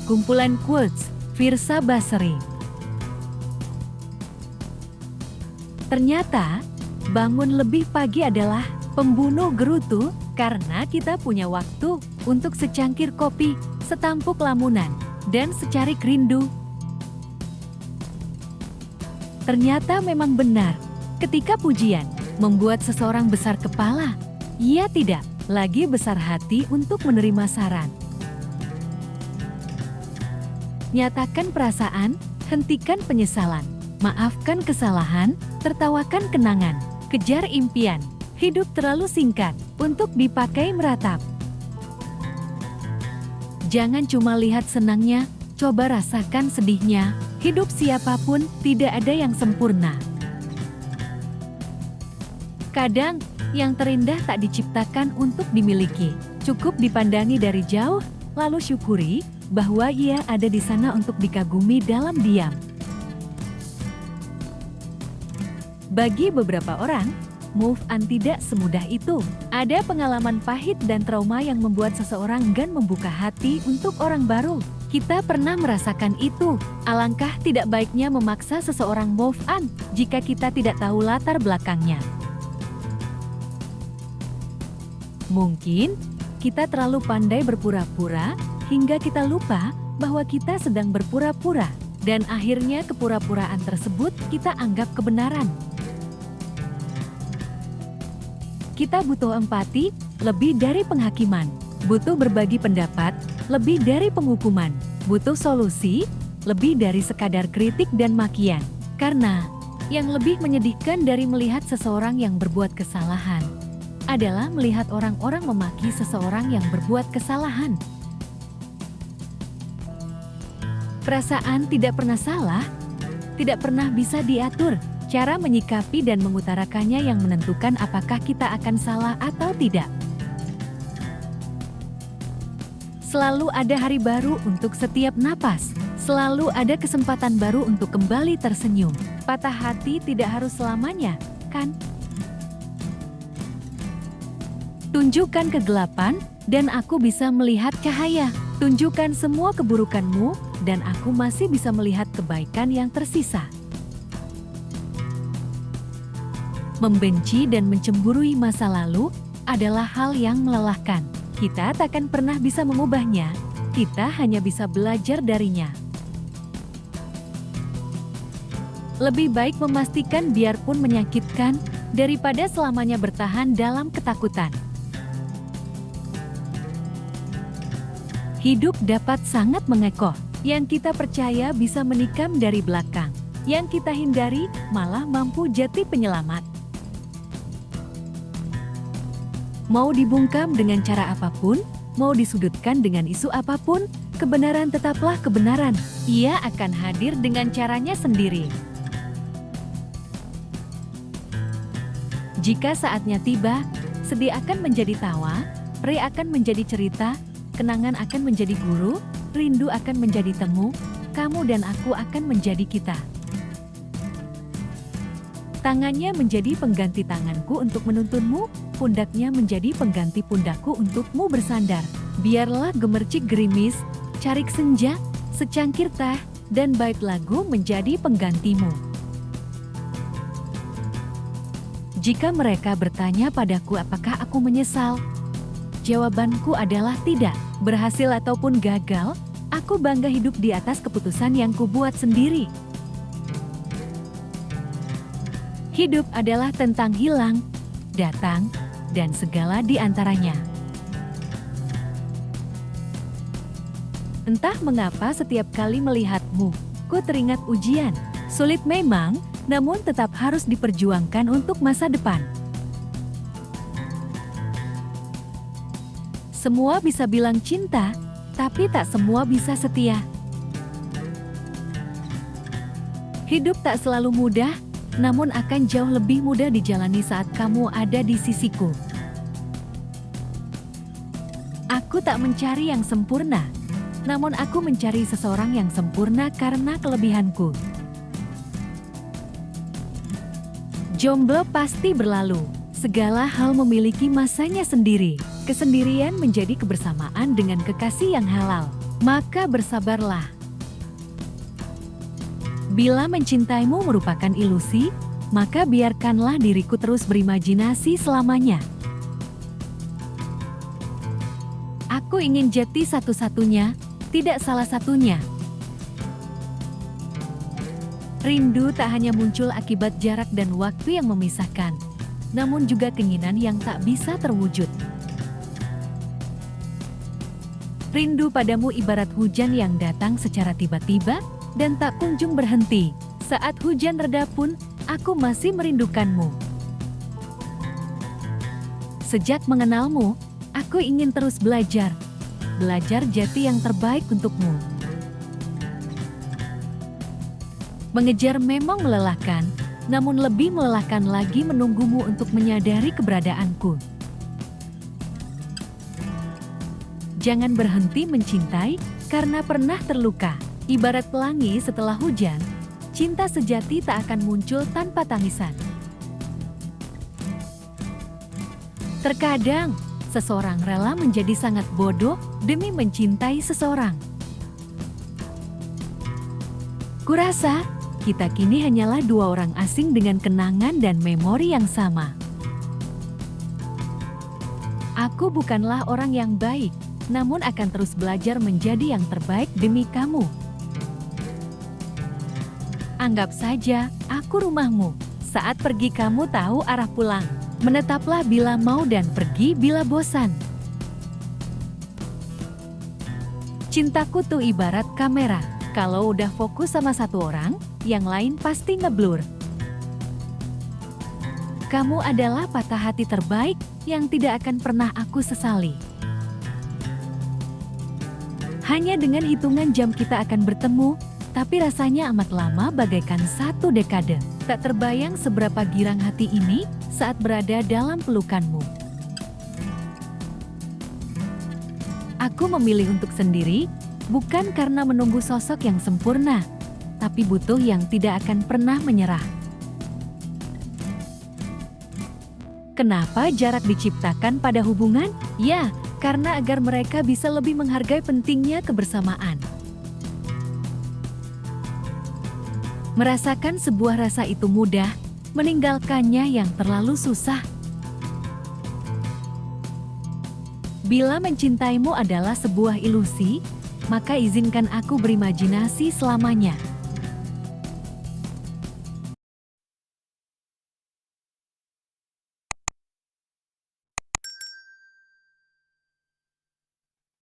Kumpulan quotes, Fiersa Basri. Ternyata, bangun lebih pagi adalah pembunuh gerutu karena kita punya waktu untuk secangkir kopi, setampuk lamunan, dan secarik rindu. Ternyata memang benar, ketika pujian membuat seseorang besar kepala, ia tidak lagi besar hati untuk menerima saran. Nyatakan perasaan, hentikan penyesalan, maafkan kesalahan, tertawakan kenangan, kejar impian. Hidup terlalu singkat untuk dipakai meratap. Jangan cuma lihat senangnya, coba rasakan sedihnya. Hidup siapapun tidak ada yang sempurna. Kadang, yang terindah tak diciptakan untuk dimiliki. Cukup dipandangi dari jauh, lalu syukuri bahwa ia ada di sana untuk dikagumi dalam diam. Bagi beberapa orang, move on tidak semudah itu. Ada pengalaman pahit dan trauma yang membuat seseorang enggan membuka hati untuk orang baru. Kita pernah merasakan itu. Alangkah tidak baiknya memaksa seseorang move on jika kita tidak tahu latar belakangnya. Mungkin kita terlalu pandai berpura-pura hingga kita lupa bahwa kita sedang berpura-pura, dan akhirnya kepura-puraan tersebut kita anggap kebenaran. Kita butuh empati, lebih dari penghakiman. Butuh berbagi pendapat, lebih dari penghukuman. Butuh solusi, lebih dari sekadar kritik dan makian. Karena, yang lebih menyedihkan dari melihat seseorang yang berbuat kesalahan, adalah melihat orang-orang memaki seseorang yang berbuat kesalahan. Perasaan tidak pernah salah, tidak pernah bisa diatur. Cara menyikapi dan mengutarakannya yang menentukan apakah kita akan salah atau tidak. Selalu ada hari baru untuk setiap napas. Selalu ada kesempatan baru untuk kembali tersenyum. Patah hati tidak harus selamanya, kan? Tunjukkan kegelapan, dan aku bisa melihat cahaya. Tunjukkan semua keburukanmu, dan aku masih bisa melihat kebaikan yang tersisa. Membenci dan mencemburui masa lalu adalah hal yang melelahkan. Kita takkan pernah bisa mengubahnya, kita hanya bisa belajar darinya. Lebih baik memastikan biarpun menyakitkan, daripada selamanya bertahan dalam ketakutan. Hidup dapat sangat mengekoh. Yang kita percaya bisa menikam dari belakang. Yang kita hindari malah mampu jadi penyelamat. Mau dibungkam dengan cara apapun, mau disudutkan dengan isu apapun, kebenaran tetaplah kebenaran. Ia akan hadir dengan caranya sendiri. Jika saatnya tiba, sedih akan menjadi tawa, perih akan menjadi cerita, kenangan akan menjadi guru, rindu akan menjadi temu, kamu dan aku akan menjadi kita. Tangannya menjadi pengganti tanganku untuk menuntunmu, pundaknya menjadi pengganti pundakku untukmu bersandar. Biarlah gemercik gerimis, carik senja, secangkir teh, dan bait lagu menjadi penggantimu. Jika mereka bertanya padaku apakah aku menyesal, jawabanku adalah tidak. Berhasil ataupun gagal, aku bangga hidup di atas keputusan yang kubuat sendiri. Hidup adalah tentang hilang, datang, dan segala di antaranya. Entah mengapa setiap kali melihatmu, ku teringat ujian. Sulit memang, namun tetap harus diperjuangkan untuk masa depan. Semua bisa bilang cinta, tapi tak semua bisa setia. Hidup tak selalu mudah, namun akan jauh lebih mudah dijalani saat kamu ada di sisiku. Aku tak mencari yang sempurna, namun aku mencari seseorang yang sempurna karena kelebihanku. Jomblo pasti berlalu, segala hal memiliki masanya sendiri. Kesendirian menjadi kebersamaan dengan kekasih yang halal. maka bersabarlah. Bila mencintaimu merupakan ilusi, maka biarkanlah diriku terus berimajinasi selamanya. Aku ingin jati satu-satunya, tidak salah satunya. Rindu tak hanya muncul akibat jarak dan waktu yang memisahkan, namun juga keinginan yang tak bisa terwujud. Rindu padamu ibarat hujan yang datang secara tiba-tiba dan tak kunjung berhenti. Saat hujan reda pun, aku masih merindukanmu. Sejak mengenalmu, aku ingin terus belajar jati yang terbaik untukmu. Mengejar memang melelahkan, namun lebih melelahkan lagi menunggumu untuk menyadari keberadaanku. Jangan berhenti mencintai karena pernah terluka. Ibarat pelangi setelah hujan, cinta sejati tak akan muncul tanpa tangisan. Terkadang, seseorang rela menjadi sangat bodoh demi mencintai seseorang. Kurasa, kita kini hanyalah dua orang asing dengan kenangan dan memori yang sama. Aku bukanlah orang yang baik, namun akan terus belajar menjadi yang terbaik demi kamu. Anggap saja, aku rumahmu. Saat pergi kamu tahu arah pulang. Menetaplah bila mau dan pergi bila bosan. Cintaku tuh ibarat kamera. Kalau udah fokus sama satu orang, yang lain pasti ngeblur. Kamu adalah patah hati terbaik yang tidak akan pernah aku sesali. Hanya dengan hitungan jam kita akan bertemu, tapi rasanya amat lama bagaikan satu dekade. Tak terbayang seberapa girang hati ini saat berada dalam pelukanmu. Aku memilih untuk sendiri, bukan karena menunggu sosok yang sempurna, tapi butuh yang tidak akan pernah menyerah. Kenapa jarak diciptakan pada hubungan? Ya, karena agar mereka bisa lebih menghargai pentingnya kebersamaan. Merasakan sebuah rasa itu mudah, meninggalkannya yang terlalu susah. Bila mencintaimu adalah sebuah ilusi, maka izinkan aku berimajinasi selamanya.